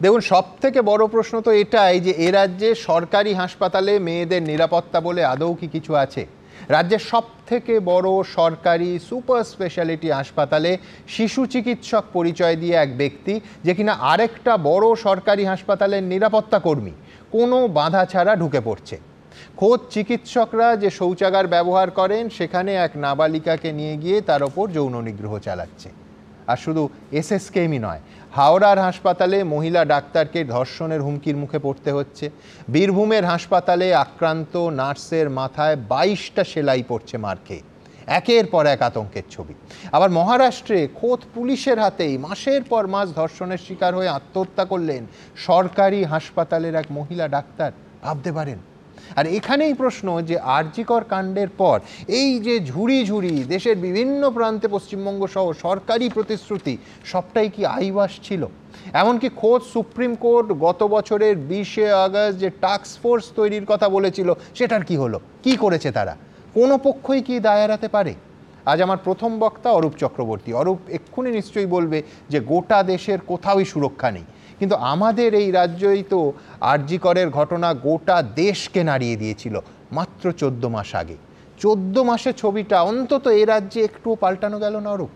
দেখুন, সবথেকে বড় প্রশ্ন তো এটাই যে এ রাজ্যে সরকারি হাসপাতালে মেয়েদের নিরাপত্তা বলে আদৌ কি কিছু আছে? রাজ্যের সবথেকে বড় সরকারি সুপার স্পেশালিটি হাসপাতালে শিশু চিকিৎসক পরিচয় দিয়ে এক ব্যক্তি, যে কিনা আরেকটা বড় সরকারি হাসপাতালের নিরাপত্তা কর্মী, কোনো বাধা ছাড়া ঢুকে পড়ছে। খোদ চিকিৎসকরা যে শৌচাগার ব্যবহার করেন সেখানে এক নাবালিকাকে নিয়ে গিয়ে তার ওপর যৌন নিগ্রহ চালাচ্ছে। আর শুধু এসএসকেএমই নয়, হাওড়ার হাসপাতালে মহিলা ডাক্তারকে ধর্ষণের হুমকির মুখে পড়তে হচ্ছে। বীরভূমের হাসপাতালে আক্রান্ত নার্সের মাথায় 22টা সেলাই পড়ছে মার খেয়ে। একের পর এক আতঙ্কের ছবি। আবার মহারাষ্ট্রে খোদ পুলিশের হাতেই মাসের পর মাস ধর্ষণের শিকার হয়ে আত্মহত্যা করলেন সরকারি হাসপাতালের এক মহিলা ডাক্তার। ভাবতে পারেন? আর এখানেই প্রশ্ন যে আরজিকর কাণ্ডের পর এই যে ঝুড়ি ঝুড়ি দেশের বিভিন্ন প্রান্তে পশ্চিমবঙ্গ সহ সরকারি প্রতিশ্রুতি, সবটাই কি আইওয়াস ছিল? এমনকি খোদ সুপ্রিম কোর্ট গত বছরের 20শে আগস্ট যে টাস্ক ফোর্স তৈরির কথা বলেছিল, সেটার কি হলো? কি করেছে তারা? কোনো পক্ষই কি দায় এড়াতে পারে? আজ আমার প্রথম বক্তা অরূপ চক্রবর্তী। অরূপ এক্ষুনি নিশ্চয়ই বলবে যে গোটা দেশের কোথাওই সুরক্ষা নেই, কিন্তু আমাদের এই রাজ্যই তো আরজি করের ঘটনা গোটা দেশকে নাড়িয়ে দিয়েছিল মাত্র 14 মাস আগে। 14 মাসের ছবিটা অন্তত এ রাজ্যে একটুও পাল্টানো গেল না অরূপ?